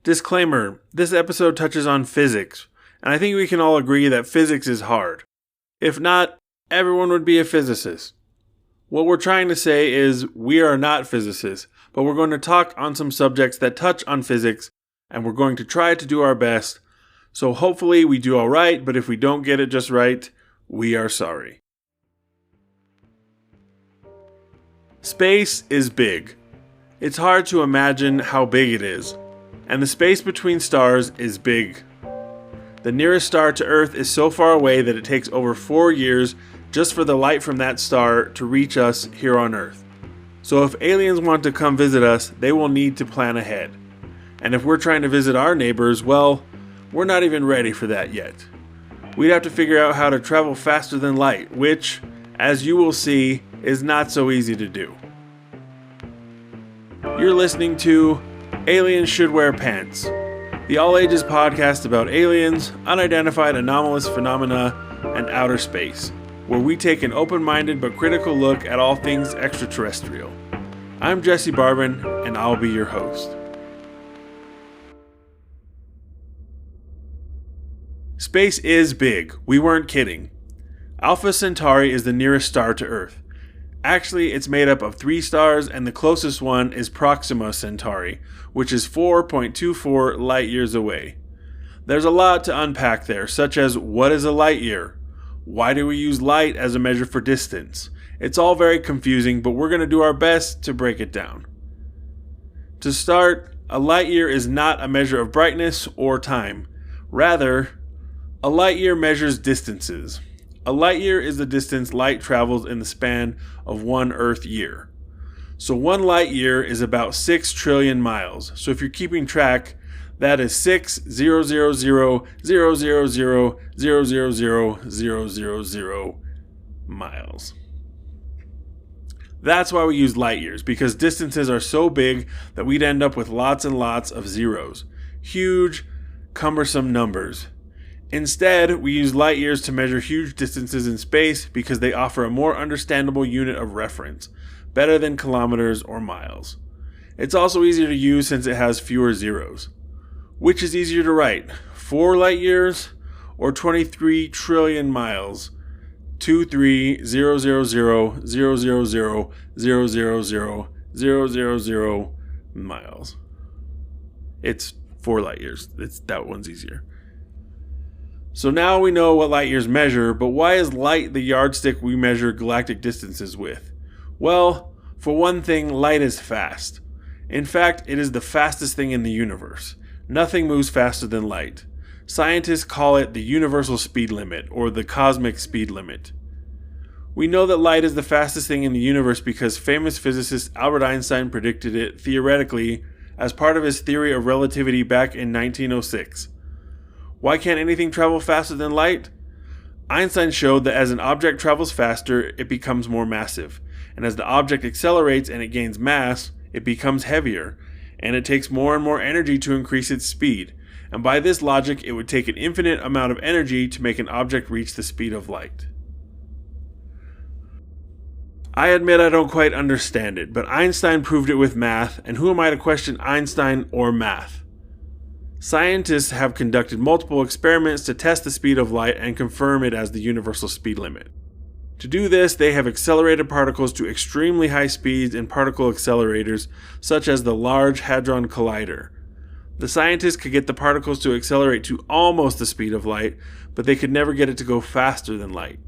Disclaimer, this episode touches on physics, and I think we can all agree that physics is hard. If not, everyone would be a physicist. What we're trying to say is we are not physicists, but we're going to talk on some subjects that touch on physics, and we're going to try to do our best. So hopefully we do all right, but if we don't get it just right, we are sorry. Space is big. It's hard to imagine how big it is. And the space between stars is big. The nearest star to Earth is so far away that it takes over 4 years just for the light from that star to reach us here on Earth. So if aliens want to come visit us, they will need to plan ahead. And if we're trying to visit our neighbors, well, we're not even ready for that yet. We'd have to figure out how to travel faster than light, which, as you will see, is not so easy to do. You're listening to Aliens Should Wear Pants, the all-ages podcast about aliens, unidentified anomalous phenomena, and outer space, where we take an open-minded but critical look at all things extraterrestrial. I'm Jesse Barbin, and I'll be your host. Space is big. We weren't kidding. Alpha Centauri is the nearest star to Earth. Actually, it's made up of 3 stars, and the closest one is Proxima Centauri, which is 4.24 light years away. There's a lot to unpack there, such as what is a light year? Why do we use light as a measure for distance? It's all very confusing, but we're going to do our best to break it down. To start, a light year is not a measure of brightness or time. Rather, a light year measures distances. A light year is the distance light travels in the span of 1 Earth year. So 1 light year is about 6 trillion miles. So if you're keeping track, that is 6,000,000,000,000,000 miles. That's why we use light years, because distances are so big that we'd end up with lots and lots of zeros. Huge, cumbersome numbers. Instead, we use light years to measure huge distances in space because they offer a more understandable unit of reference, better than kilometers or miles. It's also easier to use since it has fewer zeros. Which is easier to write, 4 light years or 23 trillion miles? 23,000,000,000,000,000,000 miles. It's 4 light years. That one's easier. So now we know what light years measure, but why is light the yardstick we measure galactic distances with? Well, for one thing, light is fast. In fact, it is the fastest thing in the universe. Nothing moves faster than light. Scientists call it the universal speed limit, or the cosmic speed limit. We know that light is the fastest thing in the universe because famous physicist Albert Einstein predicted it theoretically as part of his theory of relativity back in 1906. Why can't anything travel faster than light? Einstein showed that as an object travels faster, it becomes more massive. And as the object accelerates and it gains mass, it becomes heavier. And it takes more and more energy to increase its speed. And by this logic, it would take an infinite amount of energy to make an object reach the speed of light. I admit I don't quite understand it, but Einstein proved it with math, and who am I to question Einstein or math? Scientists have conducted multiple experiments to test the speed of light and confirm it as the universal speed limit. To do this, they have accelerated particles to extremely high speeds in particle accelerators, such as the Large Hadron Collider. The scientists could get the particles to accelerate to almost the speed of light, but they could never get it to go faster than light.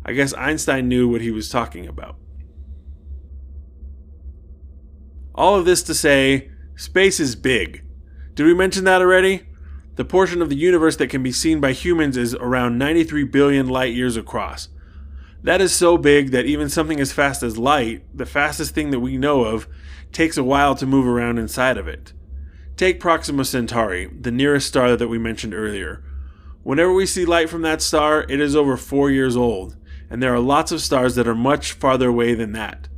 I guess Einstein knew what he was talking about. All of this to say, space is big. Did we mention that already? The portion of the universe that can be seen by humans is around 93 billion light years across. That is so big that even something as fast as light, the fastest thing that we know of, takes a while to move around inside of it. Take Proxima Centauri, the nearest star that we mentioned earlier. Whenever we see light from that star, it is over 4 years old, and there are lots of stars that are much farther away than that.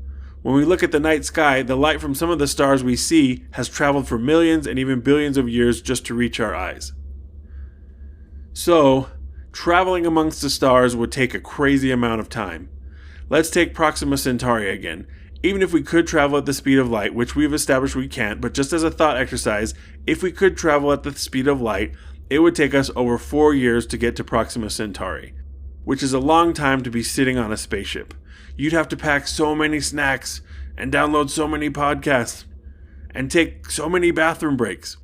When we look at the night sky, the light from some of the stars we see has traveled for millions and even billions of years just to reach our eyes. So, traveling amongst the stars would take a crazy amount of time. Let's take Proxima Centauri again. Even if we could travel at the speed of light, which we've established we can't, but just as a thought exercise, if we could travel at the speed of light, it would take us over 4 years to get to Proxima Centauri, which is a long time to be sitting on a spaceship. You'd have to pack so many snacks, and download so many podcasts, and take so many bathroom breaks.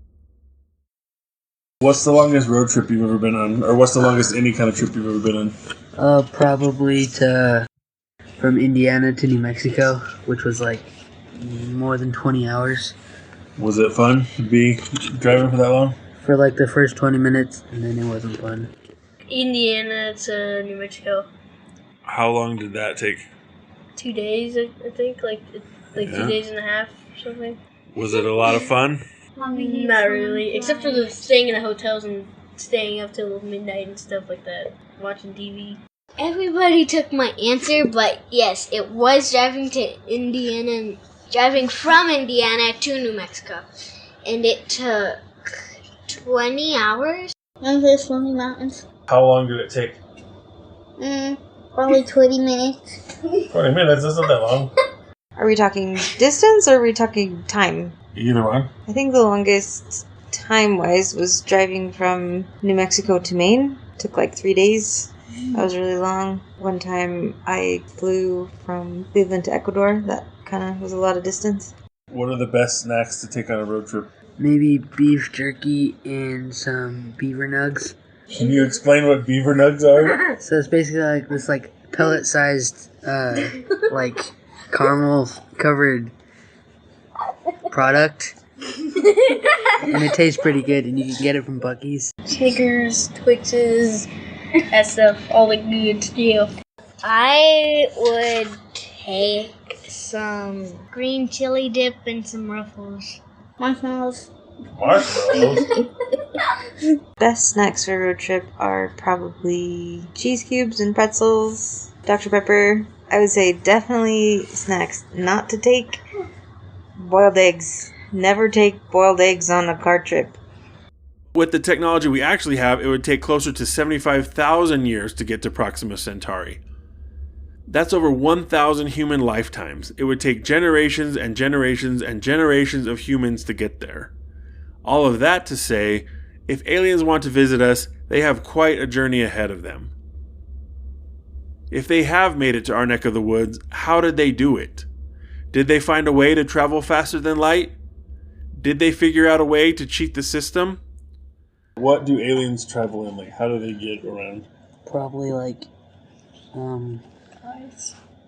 What's the longest road trip you've ever been on? Or what's the longest any kind of trip you've ever been on? Probably from Indiana to New Mexico, which was like more than 20 hours. Was it fun to be driving for that long? For like the first 20 minutes, and then it wasn't fun. Indiana to New Mexico. How long did that take? 2 days, I think, like 2 days and a half or something. Was it a lot of fun? Not really, except for the staying in the hotels and staying up till midnight and stuff like that, watching TV. Everybody took my answer, but yes, it was driving from Indiana to New Mexico, and it took 20 hours. And the Smoky Mountains. How long did it take? Probably 20 minutes. 20 minutes, that's not that long. Are we talking distance or are we talking time? Either one. I think the longest time-wise was driving from New Mexico to Maine. Took like 3 days. That was really long. One time I flew from Cleveland to Ecuador. That kind of was a lot of distance. What are the best snacks to take on a road trip? Maybe beef jerky and some beaver nugs. Can you explain what beaver nugs are? So it's basically like this pellet-sized like caramel-covered product. And it tastes pretty good, and you can get it from Buc-ee's. Snickers, Twixes, that stuff, all the good stuff. I would take some green chili dip and some Ruffles. Marshmallows. Marshmallows? Best snacks for a road trip are probably cheese cubes and pretzels, Dr. Pepper. I would say definitely snacks not to take. Boiled eggs. Never take boiled eggs on a car trip. With the technology we actually have, it would take closer to 75,000 years to get to Proxima Centauri. That's over 1,000 human lifetimes. It would take generations and generations and generations of humans to get there. All of that to say, if aliens want to visit us, they have quite a journey ahead of them. If they have made it to our neck of the woods, how did they do it? Did they find a way to travel faster than light? Did they figure out a way to cheat the system? What do aliens travel in? Like, how do they get around? Probably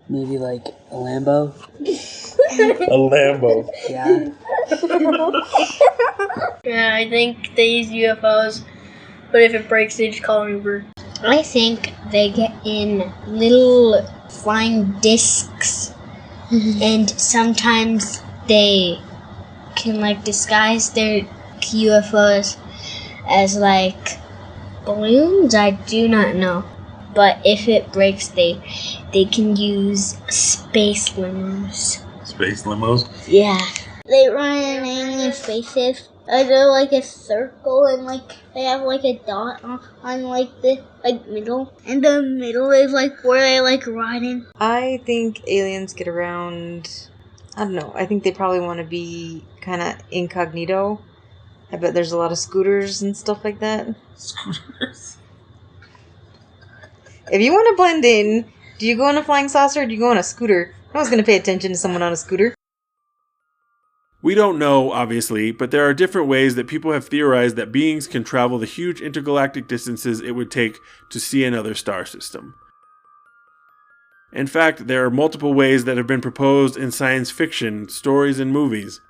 maybe like a Lambo. A Lambo. Yeah. Yeah, I think they use UFOs, but if it breaks, they just call an Uber. I think they get in little flying discs, and sometimes they can disguise their UFOs as balloons. I do not know, but if it breaks, they can use space limos. Space limos? Yeah. They run in alien spaceship. They're like a circle, and they have a dot on the middle. And the middle is where they ride in. I think aliens get around, I don't know, I think they probably want to be kind of incognito. I bet there's a lot of scooters and stuff like that. Scooters? If you want to blend in, do you go on a flying saucer or do you go on a scooter? I was going to pay attention to someone on a scooter. We don't know, obviously, but there are different ways that people have theorized that beings can travel the huge intergalactic distances it would take to see another star system. In fact, there are multiple ways that have been proposed in science fiction, stories, and movies.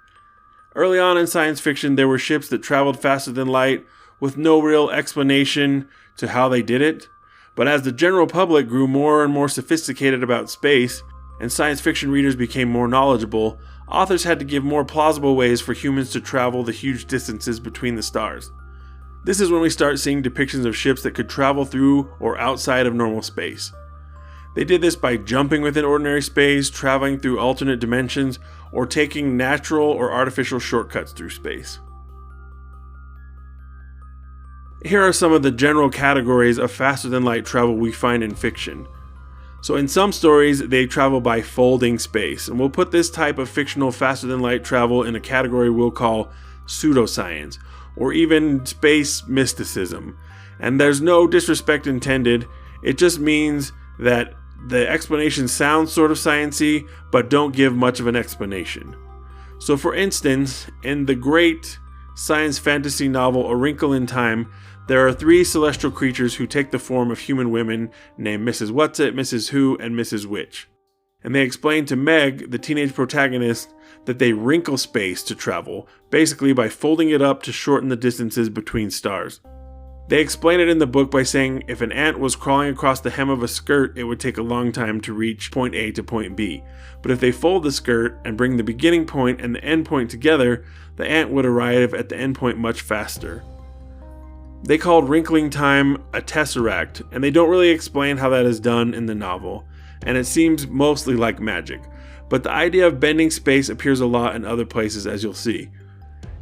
Early on in science fiction, there were ships that traveled faster than light with no real explanation to how they did it. But as the general public grew more and more sophisticated about space, and science fiction readers became more knowledgeable, authors had to give more plausible ways for humans to travel the huge distances between the stars. This is when we start seeing depictions of ships that could travel through or outside of normal space. They did this by jumping within ordinary space, traveling through alternate dimensions, or taking natural or artificial shortcuts through space. Here are some of the general categories of faster-than-light travel we find in fiction. So in some stories, they travel by folding space, and we'll put this type of fictional faster-than-light travel in a category we'll call pseudoscience, or even space mysticism. And there's no disrespect intended, it just means that the explanation sounds sort of sciencey, but don't give much of an explanation. So for instance, in the great science fantasy novel A Wrinkle in Time, there are 3 celestial creatures who take the form of human women named Mrs. Whatsit, Mrs. Who, and Mrs. Which. And they explain to Meg, the teenage protagonist, that they wrinkle space to travel, basically by folding it up to shorten the distances between stars. They explain it in the book by saying if an ant was crawling across the hem of a skirt, it would take a long time to reach point A to point B. But if they fold the skirt and bring the beginning point and the end point together, the ant would arrive at the end point much faster. They called wrinkling time a tesseract, and they don't really explain how that is done in the novel, and it seems mostly like magic. But the idea of bending space appears a lot in other places, as you'll see.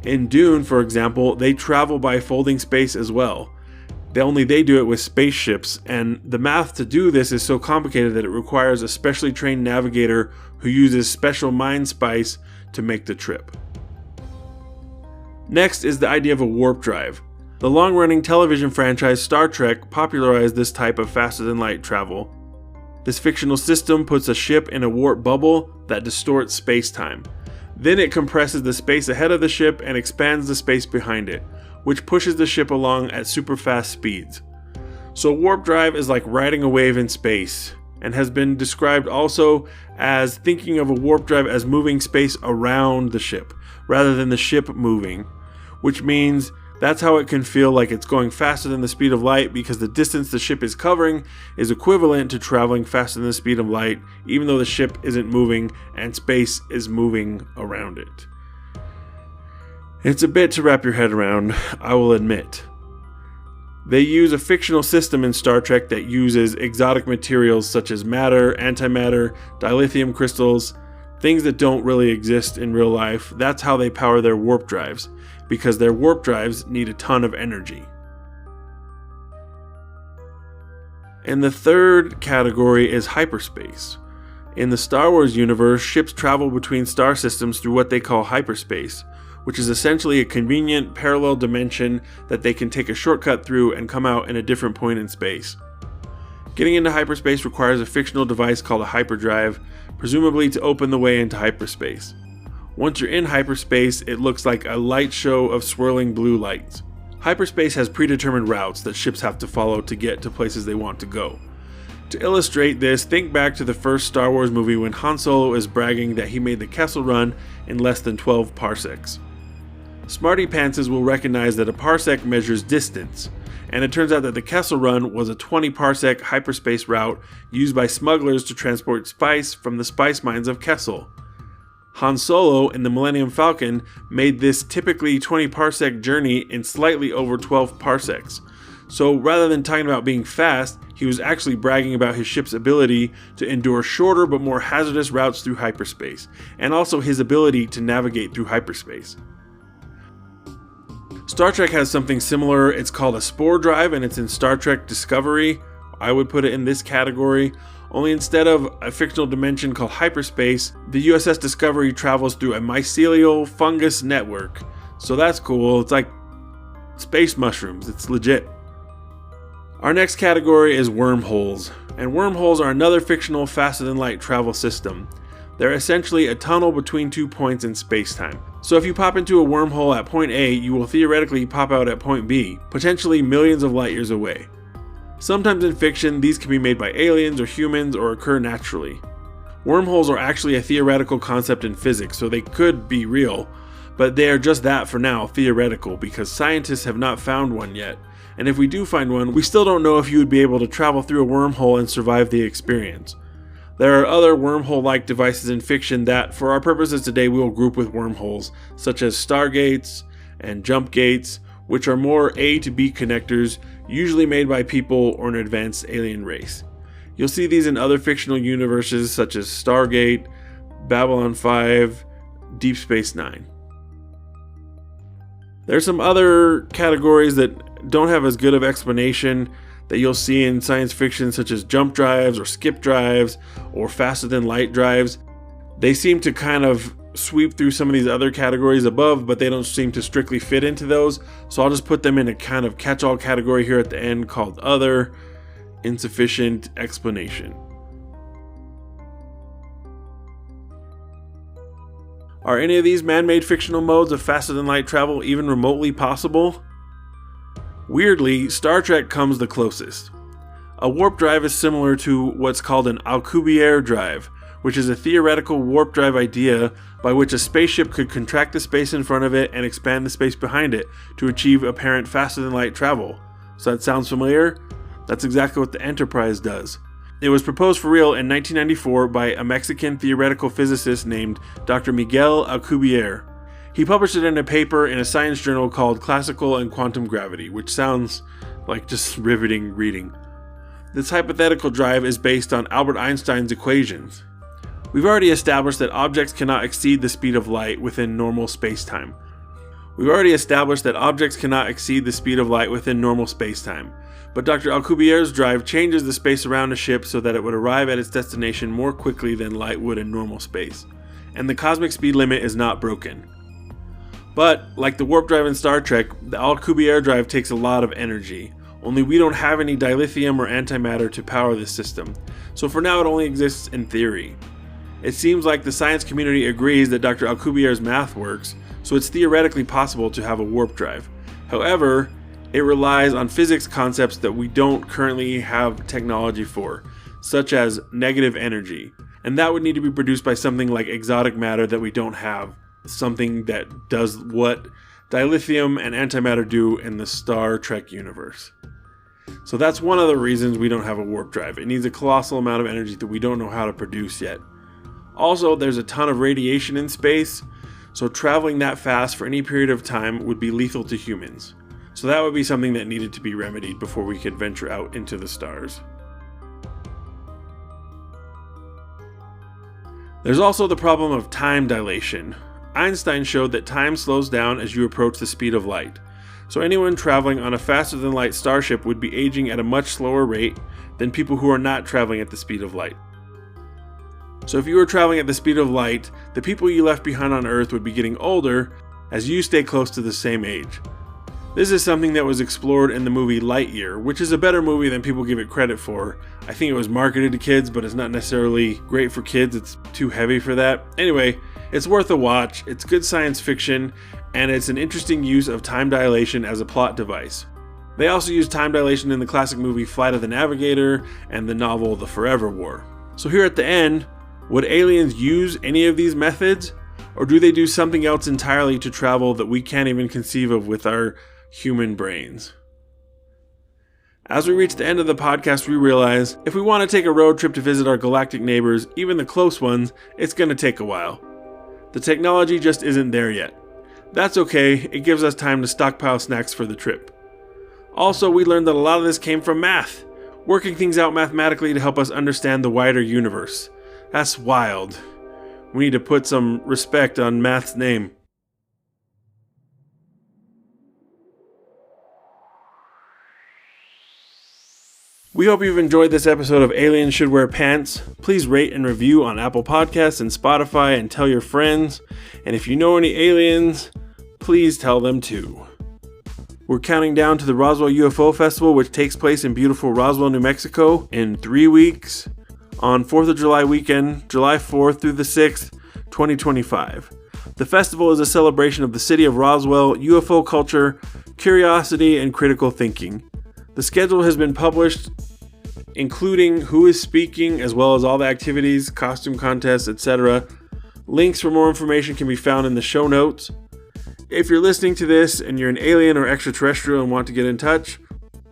In Dune, for example, they travel by folding space as well. They do it with spaceships, and the math to do this is so complicated that it requires a specially trained navigator who uses special mind spice to make the trip. Next is the idea of a warp drive. The long-running television franchise Star Trek popularized this type of faster-than-light travel. This fictional system puts a ship in a warp bubble that distorts space-time. Then it compresses the space ahead of the ship and expands the space behind it, which pushes the ship along at super fast speeds. So warp drive is like riding a wave in space, and has been described also as thinking of a warp drive as moving space around the ship, rather than the ship moving, which means that's how it can feel like it's going faster than the speed of light, because the distance the ship is covering is equivalent to traveling faster than the speed of light, even though the ship isn't moving and space is moving around it. It's a bit to wrap your head around, I will admit. They use a fictional system in Star Trek that uses exotic materials such as matter, antimatter, dilithium crystals, things that don't really exist in real life. That's how they power their warp drives, because their warp drives need a ton of energy. And the third category is hyperspace. In the Star Wars universe, ships travel between star systems through what they call hyperspace, which is essentially a convenient parallel dimension that they can take a shortcut through and come out in a different point in space. Getting into hyperspace requires a fictional device called a hyperdrive, presumably to open the way into hyperspace. Once you're in hyperspace, it looks like a light show of swirling blue lights. Hyperspace has predetermined routes that ships have to follow to get to places they want to go. To illustrate this, think back to the first Star Wars movie when Han Solo is bragging that he made the Kessel Run in less than 12 parsecs. Smarty Pantses will recognize that a parsec measures distance, and it turns out that the Kessel Run was a 20 parsec hyperspace route used by smugglers to transport spice from the spice mines of Kessel. Han Solo in the Millennium Falcon made this typically 20 parsec journey in slightly over 12 parsecs. So rather than talking about being fast, he was actually bragging about his ship's ability to endure shorter but more hazardous routes through hyperspace, and also his ability to navigate through hyperspace. Star Trek has something similar. It's called a spore drive, and it's in Star Trek Discovery. I would put it in this category. Only instead of a fictional dimension called hyperspace, the USS Discovery travels through a mycelial fungus network. So that's cool. It's like space mushrooms. It's legit. Our next category is wormholes. And wormholes are another fictional faster-than-light travel system. They're essentially a tunnel between 2 points in space-time. So if you pop into a wormhole at point A, you will theoretically pop out at point B, potentially millions of light years away. Sometimes in fiction, these can be made by aliens or humans or occur naturally. Wormholes are actually a theoretical concept in physics, so they could be real, but they are just that for now, theoretical, because scientists have not found one yet. And if we do find one, we still don't know if you would be able to travel through a wormhole and survive the experience. There are other wormhole-like devices in fiction that, for our purposes today, we will group with wormholes, such as stargates and jump gates, which are more A to B connectors, usually made by people or an advanced alien race. You'll see these in other fictional universes such as Stargate, Babylon 5, Deep Space Nine. There's some other categories that don't have as good of explanation. that you'll see in science fiction, such as jump drives or skip drives or faster than light drives. They seem to kind of sweep through some of these other categories above, but they don't seem to strictly fit into those. So I'll just put them in a kind of catch-all category here at the end called Other, Insufficient Explanation. Are any of these man-made fictional modes of faster-than-light travel even remotely possible? Weirdly, Star Trek comes the closest. A warp drive is similar to what's called an Alcubierre drive, which is a theoretical warp drive idea by which a spaceship could contract the space in front of it and expand the space behind it to achieve apparent faster-than-light travel. So that sounds familiar? That's exactly what the Enterprise does. It was proposed for real in 1994 by a Mexican theoretical physicist named Dr. Miguel Alcubierre. He published it in a paper in a science journal called Classical and Quantum Gravity, which sounds like just riveting reading. This hypothetical drive is based on Albert Einstein's equations. We've already established that objects cannot exceed the speed of light within normal space-time. But Dr. Alcubierre's drive changes the space around a ship so that it would arrive at its destination more quickly than light would in normal space. And the cosmic speed limit is not broken. But, like the warp drive in Star Trek, the Alcubierre drive takes a lot of energy. Only we don't have any dilithium or antimatter to power this system, so for now it only exists in theory. It seems like the science community agrees that Dr. Alcubierre's math works, so it's theoretically possible to have a warp drive. However, it relies on physics concepts that we don't currently have technology for, such as negative energy, and that would need to be produced by something like exotic matter that we don't have, something that does what dilithium and antimatter do in the Star Trek universe. So that's one of the reasons we don't have a warp drive. It needs a colossal amount of energy that we don't know how to produce yet. Also, there's a ton of radiation in space, so traveling that fast for any period of time would be lethal to humans. So that would be something that needed to be remedied before we could venture out into the stars. There's also the problem of time dilation. Einstein showed that time slows down as you approach the speed of light. So anyone traveling on a faster than light starship would be aging at a much slower rate than people who are not traveling at the speed of light. So if you were traveling at the speed of light, the people you left behind on Earth would be getting older as you stay close to the same age. This is something that was explored in the movie Lightyear, which is a better movie than people give it credit for. I think it was marketed to kids, but it's not necessarily great for kids. It's too heavy for that. Anyway, it's worth a watch. It's good science fiction, and it's an interesting use of time dilation as a plot device. They also use time dilation in the classic movie Flight of the Navigator and the novel The Forever War. So here at the end, would aliens use any of these methods? Or do they do something else entirely to travel that we can't even conceive of with our human brains? As we reach the end of the podcast, we realize if we want to take a road trip to visit our galactic neighbors, even the close ones, it's going to take a while. The technology just isn't there yet. That's okay, it gives us time to stockpile snacks for the trip. Also, we learned that a lot of this came from math, working things out mathematically to help us understand the wider universe. That's wild. We need to put some respect on math's name. We hope you've enjoyed this episode of Aliens Should Wear Pants. Please rate and review on Apple Podcasts and Spotify and tell your friends. And if you know any aliens, please tell them too. We're counting down to the Roswell UFO Festival, which takes place in beautiful Roswell, New Mexico in 3 weeks on 4th of July weekend, July 4th through the 6th, 2025. The festival is a celebration of the city of Roswell, UFO culture, curiosity, and critical thinking. The schedule has been published, including who is speaking, as well as all the activities, costume contests, etc. Links for more information can be found in the show notes. If you're listening to this and you're an alien or extraterrestrial and want to get in touch,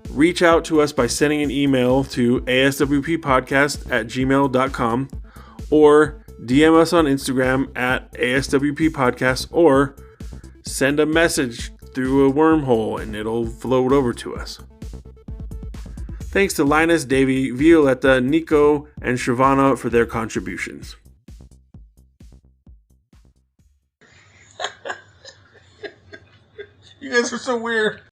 reach out to us by sending an email to aswppodcast@gmail.com or DM us on Instagram at aswppodcast, or send a message through a wormhole and it'll float over to us. Thanks to Linus, Davey, Violetta, Nico, and Shavana for their contributions. You guys are so weird.